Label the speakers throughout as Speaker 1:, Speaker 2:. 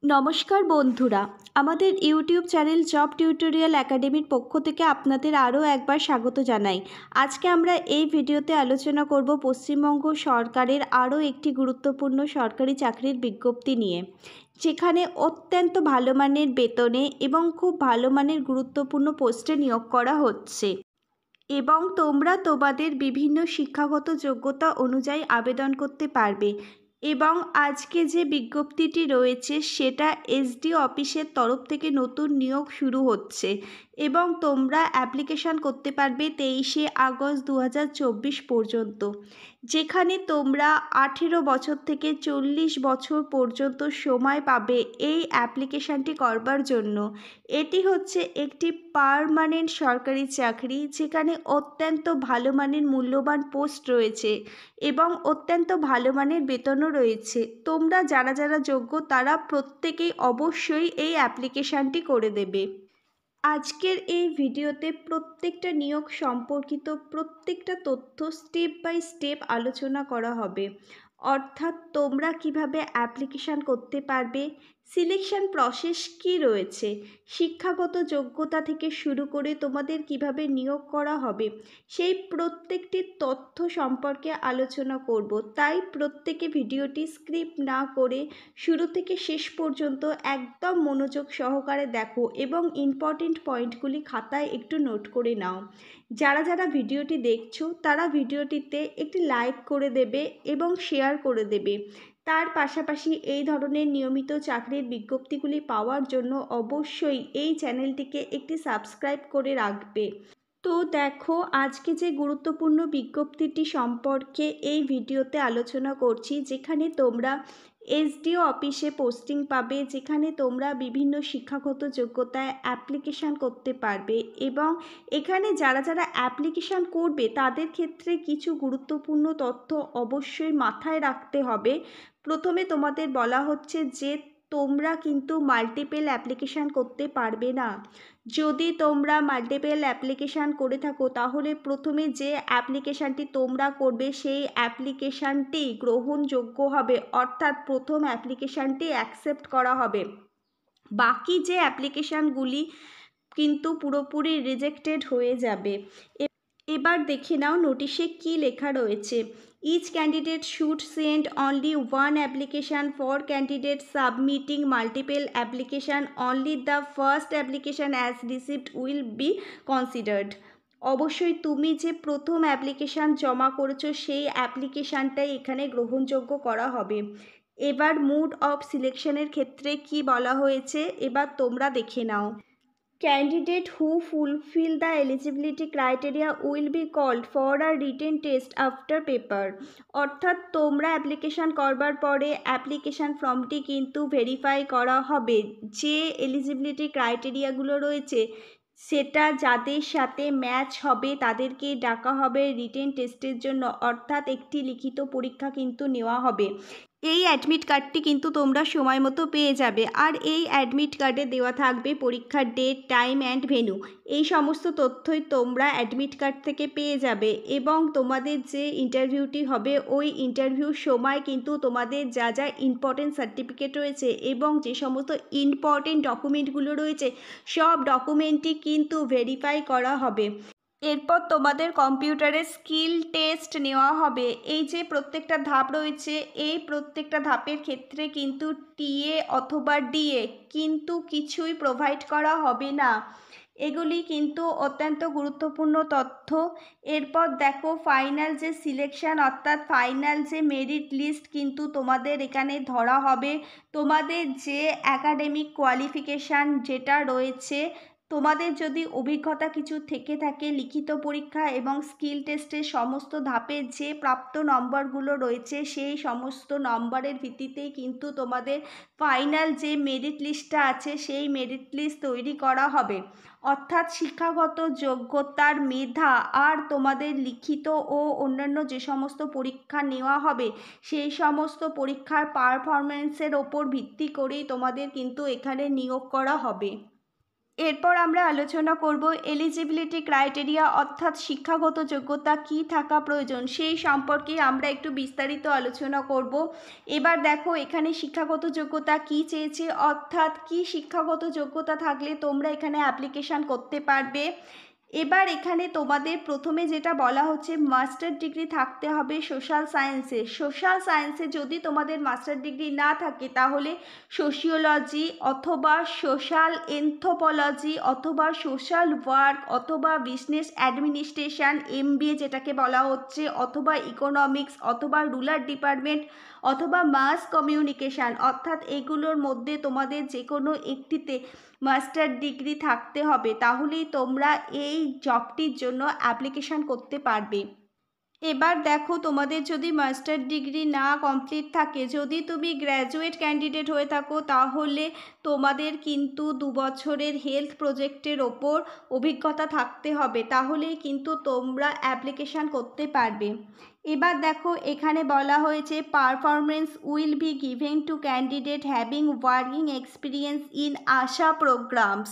Speaker 1: নমস্কার বন্ধুরা, আমাদের ইউটিউব চ্যানেল জব টিউটোরিয়াল একাডেমির পক্ষ থেকে আপনাদের আরও একবার স্বাগত জানাই। আজকে আমরা এই ভিডিওতে আলোচনা করব পশ্চিমবঙ্গ সরকারের আরও একটি গুরুত্বপূর্ণ সরকারি চাকরির বিজ্ঞপ্তি নিয়ে, যেখানে অত্যন্ত ভালো মানের বেতনে এবং খুব ভালো মানের গুরুত্বপূর্ণ পোস্টে নিয়োগ করা হচ্ছে এবং তোমরা তোমাদের বিভিন্ন শিক্ষাগত যোগ্যতা অনুযায়ী আবেদন করতে পারবে। এবং আজকে যে বিজ্ঞপ্তিটি রয়েছে সেটা এসডি অফিসের তরফ থেকে নতুন নিয়োগ শুরু হচ্ছে এবং তোমরা অ্যাপ্লিকেশান করতে পারবে 23শে আগস্ট 2024 পর্যন্ত, যেখানে তোমরা 18 বছর থেকে 40 বছর পর্যন্ত সময় পাবে এই অ্যাপ্লিকেশানটি করবার জন্য। এটি হচ্ছে একটি পার্মানেন্ট সরকারি চাকরি, যেখানে অত্যন্ত ভালো মানের মূল্যবান পোস্ট রয়েছে এবং অত্যন্ত ভালো মানের বেতনও রয়েছে। তোমরা যারা যারা যোগ্য তারা প্রত্যেকেই অবশ্যই এই অ্যাপ্লিকেশানটি করে দেবে। আজকের এই ভিডিওতে প্রত্যেকটা নিয়োগ সম্পর্কিত প্রত্যেকটা তথ্য স্টেপ বাই স্টেপ আলোচনা করা হবে। অর্থাৎ তোমরা কিভাবে অ্যাপ্লিকেশান করতে পারবে, সিলেকশন প্রসেস কী রয়েছে, শিক্ষাগত যোগ্যতা থেকে শুরু করে তোমাদের কিভাবে নিয়োগ করা হবে, সেই প্রত্যেকটি তথ্য সম্পর্কে আলোচনা করব। তাই প্রত্যেকে ভিডিওটি স্ক্রিপ্ট না করে শুরু থেকে শেষ পর্যন্ত একদম মনোযোগ সহকারে দেখো এবং ইম্পর্টেন্ট পয়েন্টগুলি খাতায় একটু নোট করে নাও। যারা যারা ভিডিওটি দেখছো তারা ভিডিওটিতে একটি লাইক করে দেবে এবং শেয়ার করে দেবে। তার পাশাপাশি এই ধরনের নিয়মিত চাকরির বিজ্ঞপ্তিগুলি পাওয়ার জন্য অবশ্যই এই চ্যানেলটিকে একটি সাবস্ক্রাইব করে রাখবে। তো দেখো, আজকে যে গুরুত্বপূর্ণ বিজ্ঞপ্তিটি সম্পর্কে এই ভিডিওতে আলোচনা করছি, যেখানে তোমরা এসডিও অফিসে পোস্টিং পাবে, যেখানে তোমরা বিভিন্ন শিক্ষাগত যোগ্যতায় অ্যাপ্লিকেশান করতে পারবে এবং এখানে যারা যারা অ্যাপ্লিকেশান করবে তাদের ক্ষেত্রে কিছু গুরুত্বপূর্ণ তথ্য অবশ্যই মাথায় রাখতে হবে। প্রথমে তোমাদের বলা হচ্ছে যে তোমরা কিন্তু মাল্টিপল অ্যাপ্লিকেশান করতে পারবে না। যদি তোমরা মাল্টিপল অ্যাপ্লিকেশান করে থাকো তাহলে প্রথমে যে অ্যাপ্লিকেশানটি তোমরা করবে সেই অ্যাপ্লিকেশানটি গ্রহণযোগ্য হবে, অর্থাৎ প্রথম অ্যাপ্লিকেশানটি অ্যাকসেপ্ট করা হবে। বাকি যে অ্যাপ্লিকেশানগুলি কিন্তু পুরোপুরি রিজেক্টেড হয়ে যাবে। এবার দেখে নাও নোটিশে কি লেখা রয়েছে। Each candidate should send only one application. For candidates submitting multiple application, only the first application as received will be considered. অবশ্যই তুমি যে প্রথম অ্যাপ্লিকেশান জমা করেছো সেই অ্যাপ্লিকেশানটাই এখানে গ্রহণযোগ্য করা হবে। এবার মুড অফ সিলেকশনের ক্ষেত্রে কি বলা হয়েছে এবার তোমরা দেখে নাও। Candidate who fulfill the eligibility criteria will be called for a written test after paper. অর্থাৎ তোমরা অ্যাপ্লিকেশান করবার পরে অ্যাপ্লিকেশান ফর্মটি কিন্তু ভেরিফাই করা হবে। যে এলিজিবিলিটি ক্রাইটেরিয়াগুলো রয়েছে সেটা যাদের সাথে ম্যাচ হবে তাদেরকে ডাকা হবে রিটেন টেস্টের জন্য, অর্থাৎ একটি লিখিত পরীক্ষা কিন্তু নেওয়া হবে। এই অ্যাডমিট কার্ডটি কিন্তু তোমরা সময় মতো পেয়ে যাবে, আর এই অ্যাডমিট কার্ডে দেওয়া থাকবে পরীক্ষার ডেট, টাইম অ্যান্ড ভেন্যু। এই সমস্ত তথ্যই তোমরা অ্যাডমিট কার্ড থেকে পেয়ে যাবে এবং তোমাদের যে ইন্টারভিউটি হবে ওই ইন্টারভিউর সময় কিন্তু তোমাদের যা যা ইম্পর্টেন্ট সার্টিফিকেট রয়েছে এবং যে সমস্ত ইম্পর্টেন্ট ডকুমেন্টগুলো রয়েছে সব ডকুমেন্টই কিন্তু ভেরিফাই করা হবে। এরপর তোমাদের কম্পিউটারে স্কিল টেস্ট নেওয়া হবে। এই যে প্রত্যেকটা ধাপ রয়েছে এই প্রত্যেকটা ধাপের ক্ষেত্রে কিন্তু টিএ অথবা ডিএ কিন্তু কিছুই প্রোভাইড করা হবে না। এগুলি কিন্তু অত্যন্ত গুরুত্বপূর্ণ তথ্য। এরপর দেখো, ফাইনাল যে সিলেকশন অর্থাৎ ফাইনাল যে মেরিট লিস্ট কিন্তু তোমাদের এখানে ধরা হবে। তোমাদের যে অ্যাকাডেমিক কোয়ালিফিকেশান যেটা রয়েছে, তোমাদের যদি অভিজ্ঞতা কিছু থেকে থাকে, লিখিত পরীক্ষা এবং স্কিল টেস্টের সমস্ত ধাপে যে প্রাপ্ত নম্বরগুলো রয়েছে সেই সমস্ত নম্বরের ভিত্তিতেই কিন্তু তোমাদের ফাইনাল যে মেরিট লিস্টটা আছে সেই মেরিট লিস্ট তৈরি করা হবে। অর্থাৎ শিক্ষাগত যোগ্যতার মেধা আর তোমাদের লিখিত ও অন্যান্য যে সমস্ত পরীক্ষা নেওয়া হবে সেই সমস্ত পরীক্ষার পারফরম্যান্সের ওপর ভিত্তি করেই তোমাদের কিন্তু এখানে নিয়োগ করা হবে। এরপর আমরা আলোচনা করব এলিজিবিলিটি ক্রাইটেরিয়া অর্থাৎ শিক্ষাগত যোগ্যতা কি থাকা প্রয়োজন সেই সম্পর্কে আমরা একটু বিস্তারিত আলোচনা করব। এবার দেখো এখানে শিক্ষাগত যোগ্যতা কি চেয়েছে, অর্থাৎ কি শিক্ষাগত যোগ্যতা থাকলে তোমরা এখানে অ্যাপ্লিকেশান করতে পারবে। এবার এখানে তোমাদের প্রথমে যেটা বলা হচ্ছে মাস্টার ডিগ্রি থাকতে হবে সোশ্যাল সায়েন্সে যদি তোমাদের মাস্টার ডিগ্রি না থাকে তাহলে সোশিওলজি অথবা সোশ্যাল এনথ্রোপোলজি অথবা সোশ্যাল ওয়ার্ক অথবা বিজনেস অ্যাডমিনিস্ট্রেশন MBA যেটাকে বলা হচ্ছে, অথবা ইকোনমিক্স অথবা রুরাল ডিপার্টমেন্ট অথবা মাস কমিউনিকেশান, অর্থাৎ এগুলোর মধ্যে তোমাদের যে কোনো একটিতে মাস্টার ডিগ্রি থাকতে হবে, তাহলেই তোমরা এই জবটির জন্য অ্যাপ্লিকেশান করতে পারবে। এবার দেখো তোমাদের যদি মাস্টার ডিগ্রি না কমপ্লিট থাকে, যদি তুমি গ্র্যাজুয়েট ক্যান্ডিডেট হয়ে থাকো, তাহলে তোমাদের কিন্তু 2 বছরের হেলথ প্রজেক্টের ওপর অভিজ্ঞতা থাকতে হবে, তাহলেই কিন্তু তোমরা অ্যাপ্লিকেশান করতে পারবে। এবার দেখো এখানে বলা হয়েছে performance will be given to candidate having working experience in Asha programs,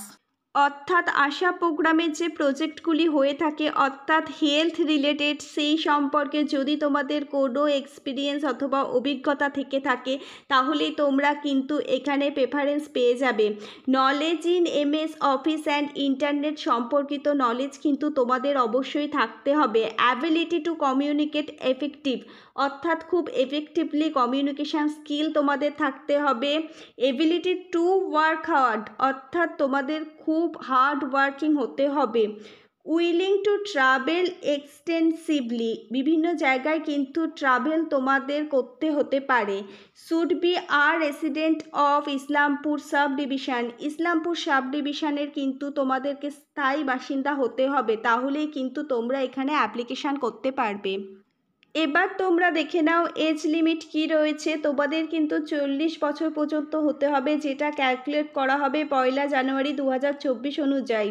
Speaker 1: অর্থাৎ আশা প্রোগ্রামের যে প্রজেক্টগুলি হয়ে থাকে অর্থাৎ হেলথ রিলেটেড, সেই সম্পর্কে যদি তোমাদের কোনো এক্সপিরিয়েন্স অথবা অভিজ্ঞতা থেকে থাকে তাহলেই তোমরা কিন্তু এখানে প্রেফারেন্স পেয়ে যাবে। Knowledge in MS office and internet সম্পর্কিত নলেজ কিন্তু তোমাদের অবশ্যই থাকতে হবে। অ্যাবিলিটি টু কমিউনিকেট এফেক্টিভ, অর্থাৎ খুব এফেক্টিভলি কমিউনিকেশান স্কিল তোমাদের থাকতে হবে। এবিলিটি টু ওয়ার্ক হার্ড, অর্থাৎ তোমাদের খুব হার্ড ওয়ার্কিং হতে হবে। উইলিং টু ট্রাভেল এক্সটেন্সিভলি, বিভিন্ন জায়গায় কিন্তু ট্রাভেল তোমাদের করতে হতে পারে। Should be resident of Islampur sub division, Islampur sub ডিভিশনের কিন্তু তোমাদেরকে স্থায়ী বাসিন্দা হতে হবে, তাহলেই কিন্তু তোমরা এখানে অ্যাপ্লিকেশান করতে পারবে। এবার তোমরা দেখে নাও এজ লিমিট কি রয়েছে। তোমাদের কিন্তু 40 বছর পর্যন্ত হতে হবে, যেটা ক্যালকুলেট করা হবে 1 জানুয়ারি 2024 অনুযায়ী।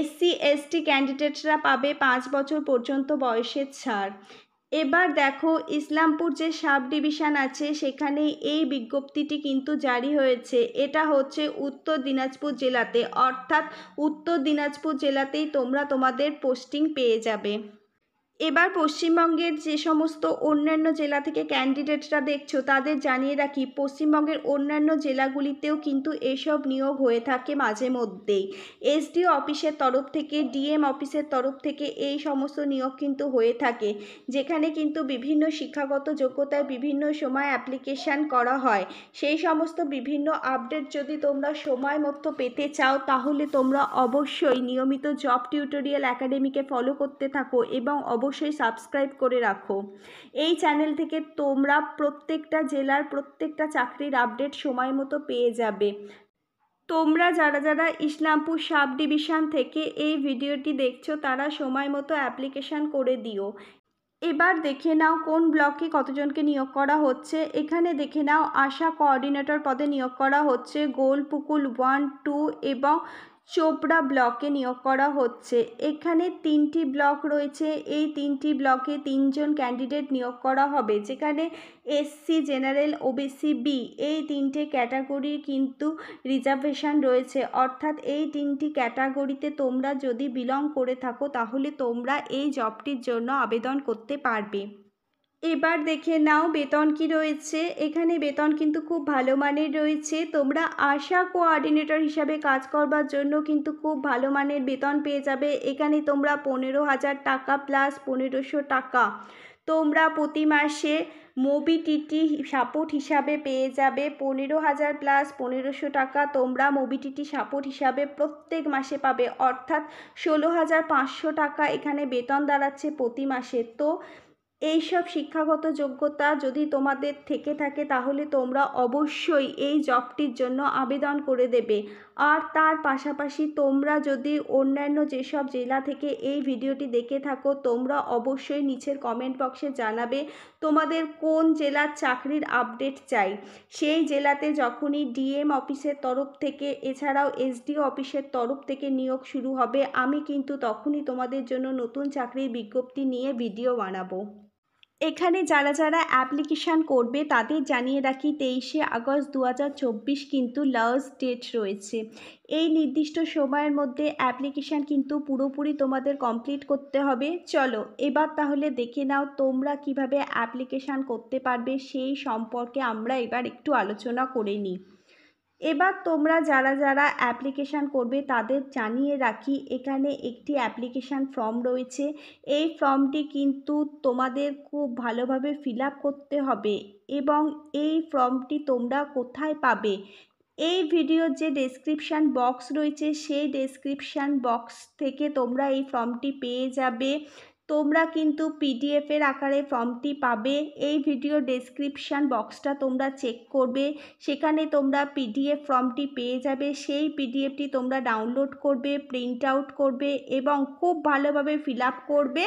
Speaker 1: SC ST ক্যান্ডিডেটরা পাবে 5 বছর পর্যন্ত বয়সের ছাড়। এবার দেখো ইসলামপুর যে সাব ডিভিশন আছে সেখানে এই বিজ্ঞপ্তিটি কিন্তু জারি হয়েছে, এটা হচ্ছে উত্তর দিনাজপুর জেলাতে, অর্থাৎ উত্তর দিনাজপুর জেলাতেই তোমরা তোমাদের পোস্টিং পেয়ে যাবে। এবার পশ্চিমবঙ্গের যে সমস্ত অন্যান্য জেলা থেকে ক্যান্ডিডেটরা দেখছো তাদের জানিয়ে রাখি, পশ্চিমবঙ্গের অন্যান্য জেলাগুলিতেও কিন্তু এসব নিয়োগ হয়ে থাকে মাঝে মধ্যেই। SDO অফিসের তরফ থেকে, DM অফিসের তরফ থেকে এই সমস্ত নিয়োগ কিন্তু হয়ে থাকে, যেখানে কিন্তু বিভিন্ন শিক্ষাগত যোগ্যতায় বিভিন্ন সময় অ্যাপ্লিকেশান করা হয়। সেই সমস্ত বিভিন্ন আপডেট যদি তোমরা সময় মতো পেতে চাও তাহলে তোমরা অবশ্যই নিয়মিত জব টিউটোরিয়াল একাডেমিকে ফলো করতে থাকো এবং অবশ্যই সাবস্ক্রাইব করে রাখো। এই চ্যানেল থেকে তোমরা প্রত্যেকটা জেলার প্রত্যেকটা চাকরির আপডেট সময় মতো পেয়ে যাবে। তোমরা যারা যারা ইসলামপুর সাব ডিভিশন থেকে এই ভিডিওটি দেখছো তারা সময় মতো অ্যাপ্লিকেশান করে দিও। এবার দেখে নাও কোন ব্লকে কতজনকে নিয়োগ করা হচ্ছে। এখানে দেখে নাও আশা কোঅর্ডিনেটর পদে নিয়োগ করা হচ্ছে গোলপুকুল 1, 2 এবং চোপড়া ব্লকে নিয়োগ করা হচ্ছে। এখানে 3টি ব্লক রয়েছে, এই 3টি ব্লকে 3 জন ক্যান্ডিডেট নিয়োগ করা হবে, যেখানে SC জেনারেল OBC B এই 3টে ক্যাটাগরির কিন্তু রিজার্ভেশন রয়েছে, অর্থাৎ এই 3টি ক্যাটাগরিতে তোমরা যদি বিলং করে থাকো তাহলে তোমরা এই জবটির জন্য আবেদন করতে পারবে। এবার দেখে নাও বেতন কি রয়েছে। এখানে বেতন কিন্তু খুব ভালো মানের রয়েছে। তোমরা আশা কোঅর্ডিনেটর হিসাবে কাজ করবার জন্য কিন্তু খুব ভালো মানের বেতন পেয়ে যাবে। এখানে তোমরা 15,000 টাকা প্লাস 1,500 টাকা তোমরা প্রতি মাসে মোবিটিটি সাপোর্ট হিসাবে পেয়ে যাবে। 15,000 প্লাস 1,500 টাকা তোমরা মোবিটিটি সাপোর্ট হিসাবে প্রত্যেক মাসে পাবে, অর্থাৎ 16,500 টাকা এখানে বেতন দাঁড়াচ্ছে প্রতি মাসে। তো এইসব শিক্ষাগত যোগ্যতা যদি তোমাদের থেকে থাকে তাহলে তোমরা অবশ্যই এই জবটির জন্য আবেদন করে দেবে। আর তার পাশাপাশি তোমরা যদি অন্যান্য যেসব জেলা থেকে এই ভিডিওটি দেখে থাকো তোমরা অবশ্যই নিচের কমেন্ট বক্সে জানাবে তোমাদের কোন জেলার চাকরির আপডেট চাই। সেই জেলাতে যখনই DM অফিসের তরফ থেকে এছাড়াও SDO অফিসের তরফ থেকে নিয়োগ শুরু হবে আমি কিন্তু তখনই তোমাদের জন্য নতুন চাকরির বিজ্ঞপ্তি নিয়ে ভিডিও বানাবো। এখানে যারা যারা অ্যাপ্লিকেশান করবে তাদের জানিয়ে রাখি 23শে আগস্ট 2024 কিন্তু লাস্ট ডেট রয়েছে। এই নির্দিষ্ট সময়ের মধ্যে অ্যাপ্লিকেশান কিন্তু পুরোপুরি তোমাদের কমপ্লিট করতে হবে। চলো এবার তাহলে দেখে নাও তোমরা কিভাবে অ্যাপ্লিকেশান করতে পারবে সেই সম্পর্কে আমরা এবার একটু আলোচনা করে নিই। এবার তোমরা যারা যারা অ্যাপ্লিকেশান করবে তাদের জানিয়ে রাখি এখানে একটি অ্যাপ্লিকেশান ফর্ম রয়েছে। এই ফর্মটি কিন্তু তোমাদের খুব ভালোভাবে ফিল আপ করতে হবে এবং এই ফর্মটি তোমরা কোথায় পাবে, এই ভিডিওর যে ডেসক্রিপশান বক্স রয়েছে সেই ডেসক্রিপশান বক্স থেকে তোমরা এই ফর্মটি পেয়ে যাবে। তোমরা কিন্তু পিডিএফের আকারে ফর্মটি পাবে। এই ভিডিও ডেসক্রিপশান বক্সটা তোমরা চেক করবে, সেখানে তোমরা পিডিএফ ফর্মটি পেয়ে যাবে। সেই পিডিএফটি তোমরা ডাউনলোড করবে, প্রিন্ট আউট করবে এবং খুব ভালোভাবে ফিল আপ করবে।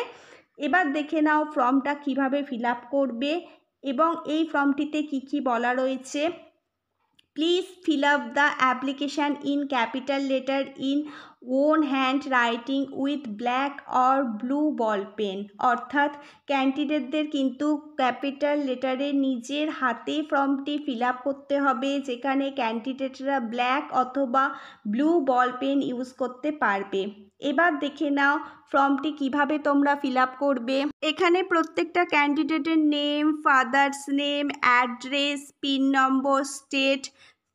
Speaker 1: এবার দেখে নাও ফর্মটা কিভাবে ফিল আপ করবে এবং এই ফর্মটিতে কি কি বলা রয়েছে। Please fill up the application in capital letter in own handwriting with black or blue ball pen। অর্থাৎ ক্যান্ডিডেটদের কিন্তু ক্যাপিটাল লেটারে নিজের হাতে ফর্মটি ফিল আপ করতে হবে, যেখানে ক্যান্ডিডেটরা ব্ল্যাক অথবা ব্লু বল পেন ইউজ করতে পারবে। এবার দেখে নাও ফর্মটি কিভাবে তোমরা ফিল আপ করবে। এখানে প্রত্যেকটা ক্যান্ডিডেটের name, father's name, address, pin number, state,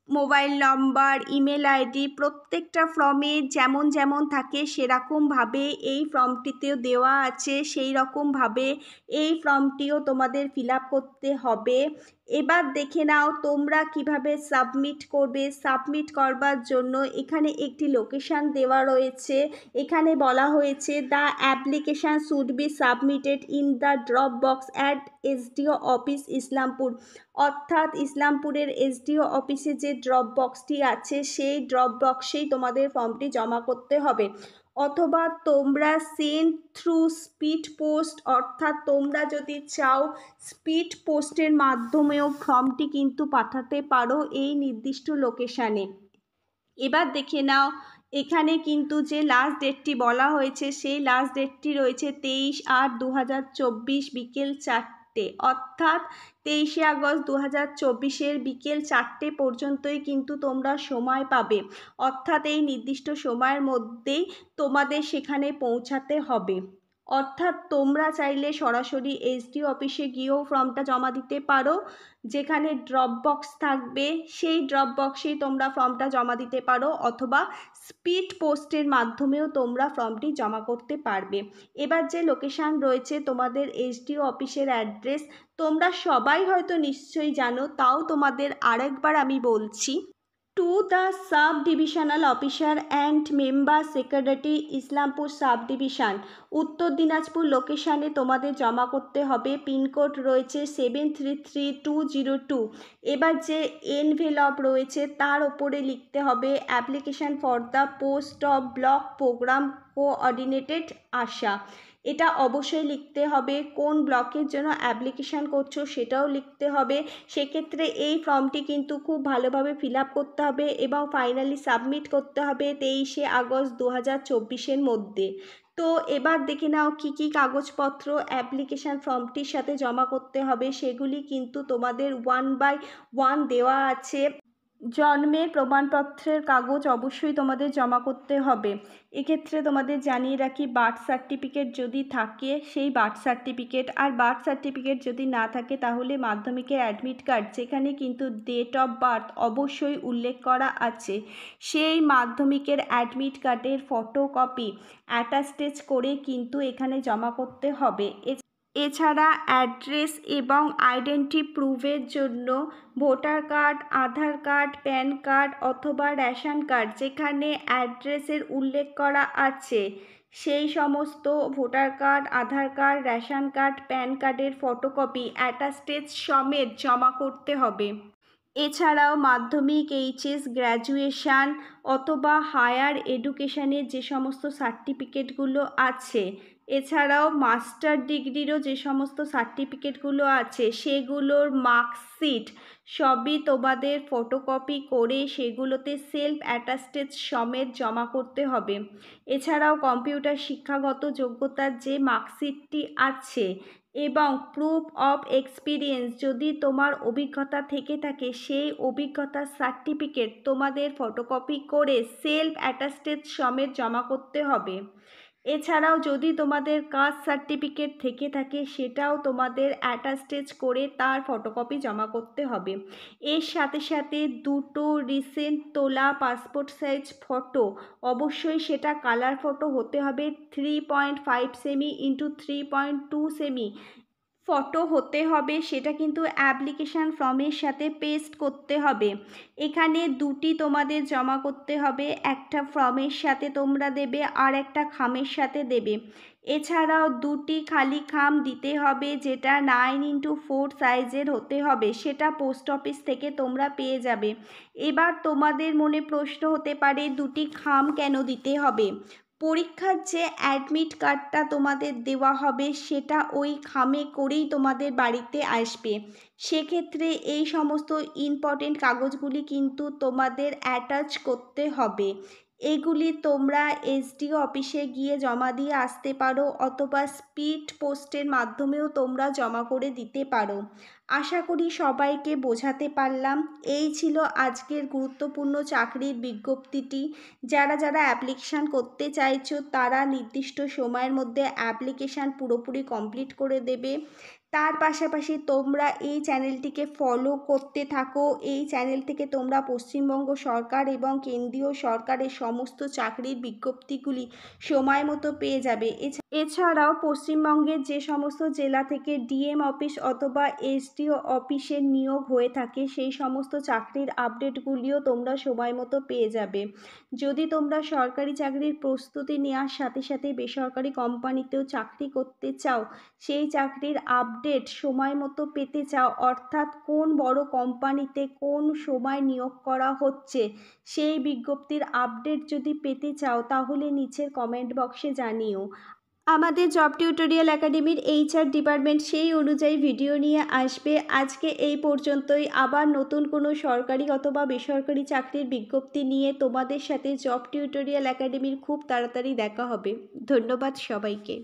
Speaker 1: mobile number, email ID প্রত্যেকটা ফর্মে যেমন যেমন থাকে সেরকমভাবে এই ফর্মটিতেও দেওয়া আছে, সেই রকমভাবে এই ফর্মটিও তোমাদের ফিল আপ করতে হবে। এবার দেখে নাও তোমরা কিভাবে সাবমিট করবে। সাবমিট করবার জন্য এখানে একটি লোকেশান দেওয়া রয়েছে। এখানে বলা হয়েছে the application should be submitted in the drop box at SDO office Islampur. অর্থাৎ ইসলামপুরের এসডিও অফিসে যে ড্রপ বক্সটি আছে সেই ড্রপ বক্সেই তোমাদের ফর্মটি জমা করতে হবে, অথবা তোমরা সেন্ড থ্রু স্পিড পোস্ট, অর্থাৎ তোমরা যদি চাও স্পিড পোস্টের মাধ্যমেও ফর্মটি কিন্তু পাঠাতে পারো এই নির্দিষ্ট লোকেশানে। এবার দেখে নাও এখানে কিন্তু যে লাস্ট ডেটটি বলা হয়েছে সেই লাস্ট ডেটটি রয়েছে 23/8/2024 বিকেল 4টে। অর্থাৎ 23শে আগস্ট 2024 বিকেল 4টে পর্যন্তই কিন্তু তোমরা সময় পাবে। অর্থাৎ এই নির্দিষ্ট সময়ের মধ্যেই তোমাদের সেখানে পৌঁছাতে হবে। অর্থাৎ তোমরা চাইলে সরাসরি এসডিও অফিসে গিয়েও ফর্মটা জমা দিতে পারো, যেখানে ড্রপ বক্স থাকবে সেই ড্রপ বক্সেই তোমরা ফর্মটা জমা দিতে পারো, অথবা স্পিড পোস্টের মাধ্যমেও তোমরা ফর্মটি জমা করতে পারবে। এবার যে লোকেশান রয়েছে তোমাদের এসডিও অফিসের অ্যাড্রেস তোমরা সবাই হয়তো নিশ্চয়ই জানো, তাও তোমাদের আরেকবার আমি বলছি। To the sub divisional officer and member secretary Islampur sub division, উত্তর দিনাজপুর লোকেশানে তোমাদের জমা করতে হবে। পিনকোড রয়েছে 733202। এবার যে এনভেলপ রয়েছে তার ওপরে লিখতে হবে application for the post of block programme coordinated ASHA. এটা অবশ্যই লিখতে হবে। কোন ব্লকের জন্য অ্যাপ্লিকেশান করছো সেটাও লিখতে হবে। সেক্ষেত্রে এই ফর্মটি কিন্তু খুব ভালোভাবে ফিল আপ করতে হবে এবং ফাইনালি সাবমিট করতে হবে 23শে আগস্ট 2024 মধ্যে। তো এবার দেখে নাও কী কী কাগজপত্র অ্যাপ্লিকেশান ফর্মটির সাথে জমা করতে হবে, সেগুলি কিন্তু তোমাদের 1 by 1 দেওয়া আছে। জন্মের প্রমাণপত্রের কাগজ অবশ্যই তোমাদের জমা করতে হবে। এক্ষেত্রে তোমাদের জানিয়ে রাখি বার্থ সার্টিফিকেট যদি থাকে সেই বার্থ সার্টিফিকেট, আর বার্থ সার্টিফিকেট যদি না থাকে তাহলে মাধ্যমিকের অ্যাডমিট কার্ড, যেখানে কিন্তু ডেট অফ বার্থ অবশ্যই উল্লেখ করা আছে, সেই মাধ্যমিকের অ্যাডমিট কার্ডের ফটোকপি অ্যাটাস্টেজ করে কিন্তু এখানে জমা করতে হবে। এছাড়া অ্যাড্রেস এবং আইডেন্টি প্রুফের জন্য ভোটার কার্ড, আধার কার্ড, প্যান কার্ড অথবা রেশন কার্ড যেখানে অ্যাড্রেসের উল্লেখ করা আছে সেই সমস্ত ভোটার কার্ড, আধার কার্ড, রেশন কার্ড, প্যান কার্ডের ফটোকপি অ্যাটাস্টেজ সমেত জমা করতে হবে। এছাড়াও মাধ্যমিক, এইচএস, গ্র্যাজুয়েশান অথবা হায়ার এডুকেশানের যে সমস্ত সার্টিফিকেটগুলো আছে, এছাড়াও মাস্টার ডিগ্রিরও যে সমস্ত সার্টিফিকেটগুলো আছে সেগুলোর মার্কশিট সবই তোমাদের ফটোকপি করে সেগুলোতে সেলফ অ্যাটাস্টেড সমেত জমা করতে হবে। এছাড়াও কম্পিউটার শিক্ষাগত যোগ্যতার যে মার্কশিটটি আছে এবং প্রুফ অফ এক্সপিরিয়েন্স যদি তোমার অভিজ্ঞতা থেকে থাকে সেই অভিজ্ঞতার সার্টিফিকেট তোমাদের ফটোকপি করে সেলফ অ্যাটাস্টেড সমেত জমা করতে হবে। এছাড়াও যদি তোমাদের কাস্ট সার্টিফিকেট থেকে থাকে সেটাও তোমাদের অ্যাটাস্টেজ করে তার ফটোকপি জমা করতে হবে। এর সাথে সাথে দুটো রিসেন্ট তোলা পাসপোর্ট সাইজ ফটো, অবশ্যই সেটা কালার ফটো হতে হবে, 3.5 সেমি ইন্টু 3.2 সেমি ফটো হতে হবে। সেটা কিন্তু অ্যাপ্লিকেশান ফর্মের সাথে পেস্ট করতে হবে। এখানে দুটি তোমাদের জমা করতে হবে, একটা ফর্মের সাথে তোমরা দেবে আর একটা খামের সাথে দেবে। এছাড়াও দুটি খালি খাম দিতে হবে, যেটা 9x4 সাইজের হতে হবে, সেটা পোস্ট অফিস থেকে তোমরা পেয়ে যাবে। এবার তোমাদের মনে প্রশ্ন হতে পারে দুটি খাম কেন দিতে হবে। পরীক্ষার যে অ্যাডমিট কার্ডটা তোমাদের দেওয়া হবে সেটা ওই খামে করেই তোমাদের বাড়িতে আসবে। সেক্ষেত্রে এই সমস্ত ইম্পর্টেন্ট কাগজগুলি কিন্তু তোমাদের অ্যাটাচ করতে হবে। এগুলি তোমরা এসডিও অফিসে গিয়ে জমা দিয়ে আসতে পারো, অথবা স্পিড পোস্টের মাধ্যমেও তোমরা জমা করে দিতে পারো। আশা করি সবাইকে বোঝাতে পারলাম। এই ছিল আজকের গুরুত্বপূর্ণ চাকরির বিজ্ঞপ্তিটি। যারা যারা অ্যাপ্লিকেশান করতে চাইছো তারা নির্দিষ্ট সময়ের মধ্যে অ্যাপ্লিকেশান পুরোপুরি কমপ্লিট করে দেবে। তার পাশাপাশি তোমরা এই চ্যানেলটিকে ফলো করতে থাকো। এই চ্যানেল থেকে তোমরা পশ্চিমবঙ্গ সরকার এবং কেন্দ্রীয় সরকারের সমস্ত চাকরির বিজ্ঞপ্তিগুলি সময় মতো পেয়ে যাবে। এছাড়াও পশ্চিমবঙ্গের যে সমস্ত জেলা থেকে ডিএম অফিস অথবা এসডিও অফিসের নিয়োগ হয়ে থাকে সেই সমস্ত চাকরির আপডেটগুলিও তোমরা সময় মতো পেয়ে যাবে। যদি তোমরা সরকারি চাকরির প্রস্তুতি নেওয়ার সাথে সাথে বেসরকারি কোম্পানিতেও চাকরি করতে চাও, সেই চাকরির আপডেট সময় মতো পেতে চাও, অর্থাৎ কোন বড় কোম্পানিতে কোন সময় নিয়োগ করা হচ্ছে সেই বিজ্ঞপ্তির আপডেট যদি পেতে চাও তাহলে নিচের কমেন্ট বক্সে জানিও। আমাদের জব টিউটোরিয়াল একাডেমির HR ডিপার্টমেন্ট সেই অনুযায়ী ভিডিও নিয়ে আসবে। আজকে এই পর্যন্তই। আবার নতুন কোনো সরকারি অথবা বেসরকারি চাকরির বিজ্ঞপ্তি নিয়ে তোমাদের সাথে জব টিউটোরিয়াল একাডেমির খুব তাড়াতাড়ি দেখা হবে। ধন্যবাদ সবাইকে।